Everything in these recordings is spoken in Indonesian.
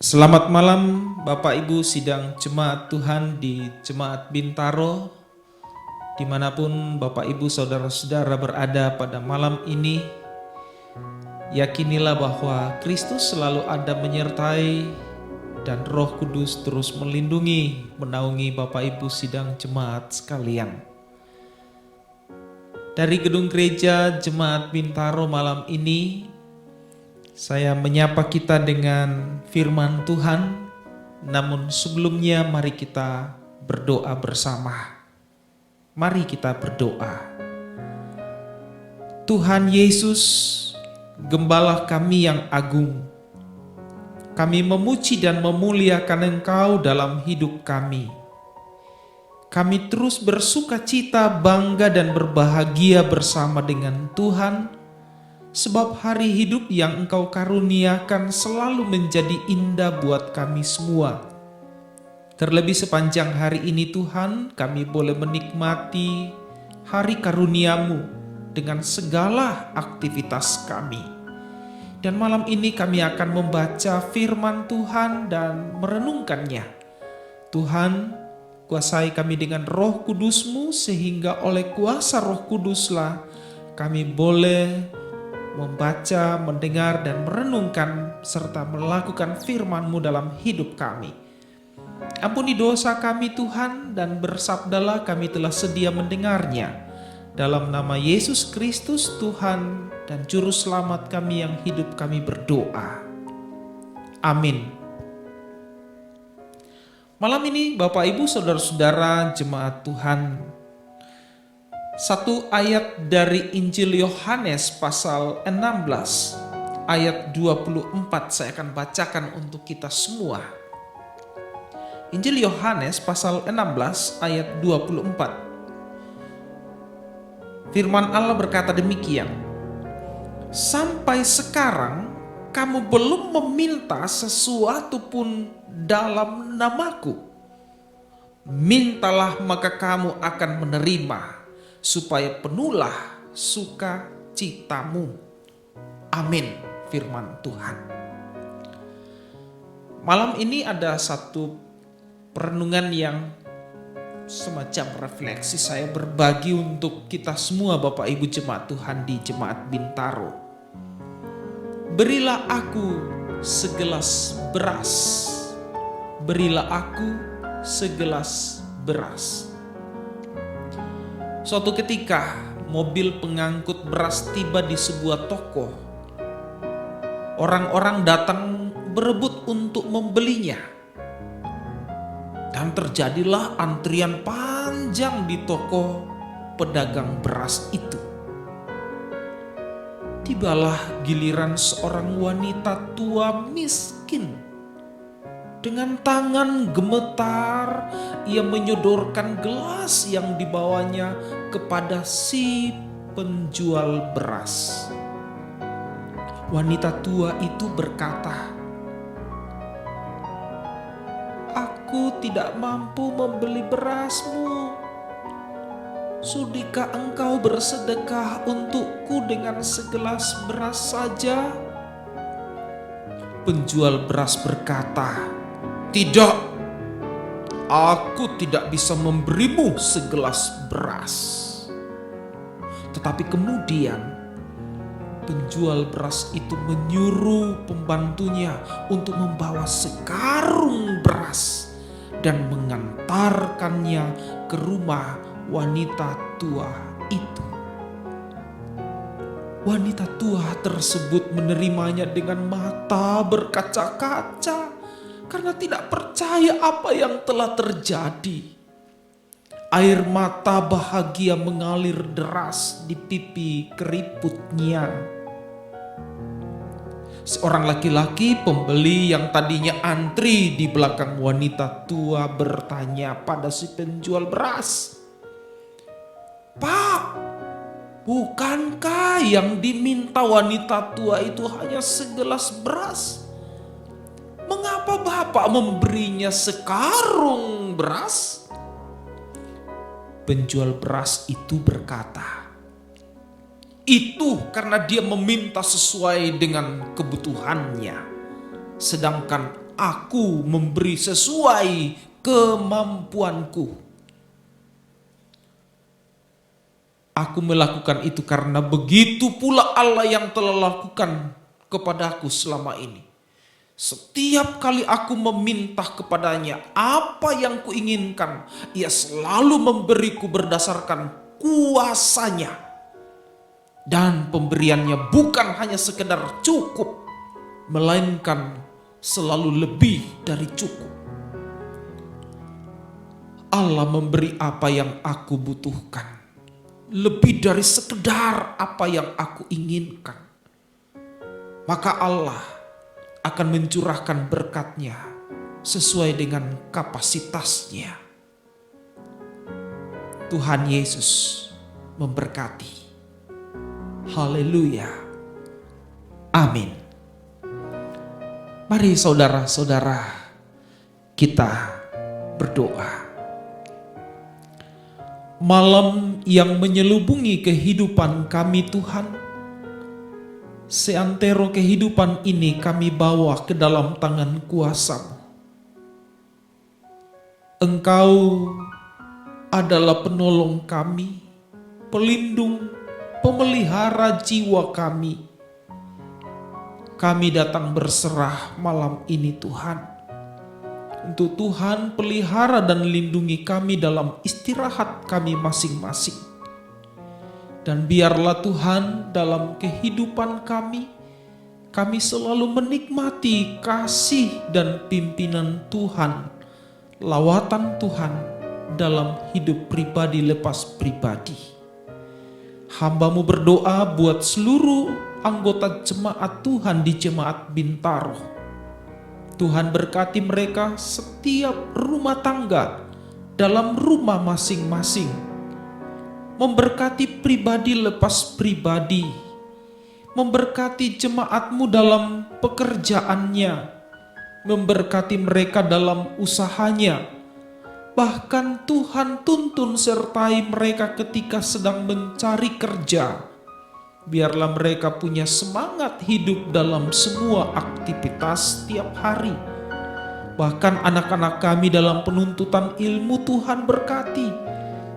Selamat malam Bapak Ibu sidang Jemaat Tuhan di Jemaat Bintaro, dimanapun Bapak Ibu saudara-saudara berada pada malam ini. Yakinilah bahwa Kristus selalu ada menyertai dan Roh Kudus terus melindungi, menaungi Bapak Ibu sidang jemaat sekalian. Dari gedung gereja Jemaat Bintaro malam ini, saya menyapa kita dengan firman Tuhan, namun sebelumnya mari kita berdoa bersama. Mari kita berdoa. Tuhan Yesus, Gembala kami yang agung, kami memuji dan memuliakan Engkau dalam hidup kami. Kami terus bersuka cita, bangga dan berbahagia bersama dengan Tuhan, sebab hari hidup yang Engkau karuniakan selalu menjadi indah buat kami semua. Terlebih sepanjang hari ini Tuhan, kami boleh menikmati hari karunia-Mu dengan segala aktivitas kami. Dan malam ini kami akan membaca firman Tuhan dan merenungkannya. Tuhan, kuasai kami dengan Roh Kudus-Mu, sehingga oleh kuasa Roh Kuduslah kami boleh membaca, mendengar, dan merenungkan serta melakukan firman-Mu dalam hidup kami. Ampuni dosa kami Tuhan, dan bersabdalah kami telah sedia mendengarnya. Dalam nama Yesus Kristus Tuhan dan Juru Selamat kami yang hidup kami berdoa. Amin. Malam ini Bapak Ibu Saudara-saudara jemaat Tuhan, satu ayat dari Injil Yohanes pasal 16 ayat 24 saya akan bacakan untuk kita semua. Injil Yohanes pasal 16 ayat 24. Firman Allah berkata demikian, "Sampai sekarang kamu belum meminta sesuatu pun dalam namaku. Mintalah maka kamu akan menerima, supaya penuhlah sukacitamu." Amin, firman Tuhan. Malam ini ada satu perenungan yang semacam refleksi saya berbagi untuk kita semua Bapak Ibu jemaat Tuhan di Jemaat Bintaro. Berilah aku segelas beras. Berilah aku segelas beras. Suatu ketika mobil pengangkut beras tiba di sebuah toko. Orang-orang datang berebut untuk membelinya. Dan terjadilah antrian panjang di toko pedagang beras itu. Tibalah giliran seorang wanita tua miskin. Dengan tangan gemetar, ia menyodorkan gelas yang dibawanya kepada si penjual beras. Wanita tua itu berkata, "Aku tidak mampu membeli berasmu. Sudikah engkau bersedekah untukku dengan segelas beras saja?" Penjual beras berkata, "Tidak, aku tidak bisa memberimu segelas beras." Tetapi kemudian penjual beras itu menyuruh pembantunya untuk membawa sekarung beras dan mengantarkannya ke rumah wanita tua itu. Wanita tua tersebut menerimanya dengan mata berkaca-kaca karena tidak percaya apa yang telah terjadi. Air mata bahagia mengalir deras di pipi keriputnya. Seorang laki-laki pembeli yang tadinya antri di belakang wanita tua bertanya pada si penjual beras, "Pak, bukankah yang diminta wanita tua itu hanya segelas beras? Mengapa Bapak memberinya sekarung beras?" Penjual beras itu berkata, "Itu karena dia meminta sesuai dengan kebutuhannya. Sedangkan aku memberi sesuai kemampuanku. Aku melakukan itu karena begitu pula Allah yang telah lakukan kepadaku selama ini. Setiap kali aku meminta kepadanya apa yang kuinginkan, Ia selalu memberiku berdasarkan kuasanya. Dan pemberiannya bukan hanya sekedar cukup, melainkan selalu lebih dari cukup. Allah memberi apa yang aku butuhkan, lebih dari sekedar apa yang aku inginkan. Maka Allah akan mencurahkan berkat-Nya sesuai dengan kapasitasnya. Tuhan Yesus memberkati. Haleluya. Amin. Mari saudara-saudara kita berdoa. Malam yang menyelubungi kehidupan kami Tuhan, seantero kehidupan ini kami bawa ke dalam tangan kuasa-Mu. Engkau adalah penolong kami, pelindung, pemelihara jiwa kami. Kami datang berserah malam ini Tuhan, untuk Tuhan pelihara dan lindungi kami dalam istirahat kami masing-masing. Dan biarlah Tuhan dalam kehidupan kami selalu menikmati kasih dan pimpinan Tuhan, lawatan Tuhan dalam hidup pribadi lepas pribadi. Hamba-Mu berdoa buat seluruh anggota jemaat Tuhan di Jemaat Bintaro. Tuhan berkati mereka setiap rumah tangga dalam rumah masing-masing. Memberkati pribadi lepas pribadi. Memberkati jemaat-Mu dalam pekerjaannya. Memberkati mereka dalam usahanya. Bahkan Tuhan tuntun sertai mereka ketika sedang mencari kerja. Biarlah mereka punya semangat hidup dalam semua aktivitas setiap hari. Bahkan anak-anak kami dalam penuntutan ilmu Tuhan berkati,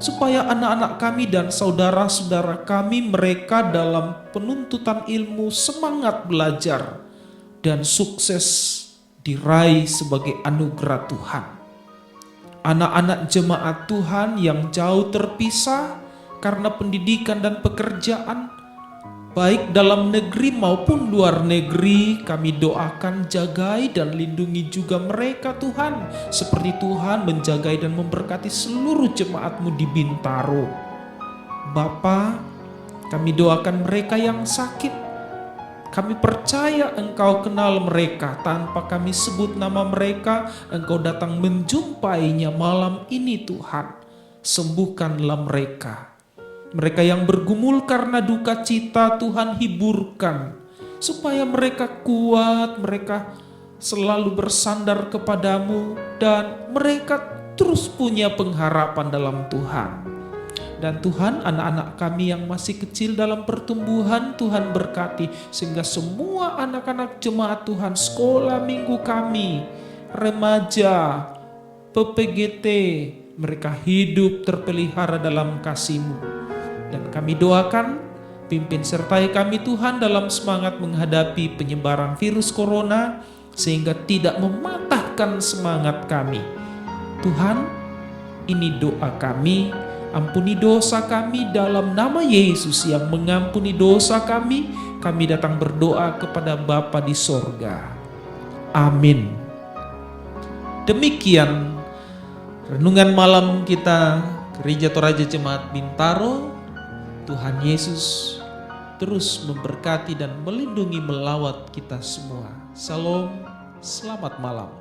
supaya anak-anak kami dan saudara-saudara kami mereka dalam penuntutan ilmu semangat belajar dan sukses diraih sebagai anugerah Tuhan. Anak-anak jemaat Tuhan yang jauh terpisah karena pendidikan dan pekerjaan, baik dalam negeri maupun luar negeri, kami doakan jagai dan lindungi juga mereka Tuhan. Seperti Tuhan menjagai dan memberkati seluruh jemaat-Mu di Bintaro. Bapa, kami doakan mereka yang sakit. Kami percaya Engkau kenal mereka, tanpa kami sebut nama mereka, Engkau datang menjumpainya malam ini Tuhan. Sembuhkanlah mereka. Mereka yang bergumul karena duka cita, Tuhan hiburkan. Supaya mereka kuat, mereka selalu bersandar kepadamu, dan mereka terus punya pengharapan dalam Tuhan. Dan Tuhan, anak-anak kami yang masih kecil dalam pertumbuhan, Tuhan berkati. Sehingga semua anak-anak jemaat Tuhan, sekolah minggu kami, remaja, PPGT, mereka hidup terpelihara dalam kasih-Mu. Dan kami doakan, pimpin sertai kami Tuhan dalam semangat menghadapi penyebaran virus corona, sehingga tidak mematahkan semangat kami. Tuhan, ini doa kami, ampuni dosa kami dalam nama Yesus yang mengampuni dosa kami. Kami datang berdoa kepada Bapa di sorga. Amin. Demikian renungan malam kita Gereja Toraja Jemaat Bintaro. Tuhan Yesus terus memberkati dan melindungi melawat kita semua. Salam, selamat malam.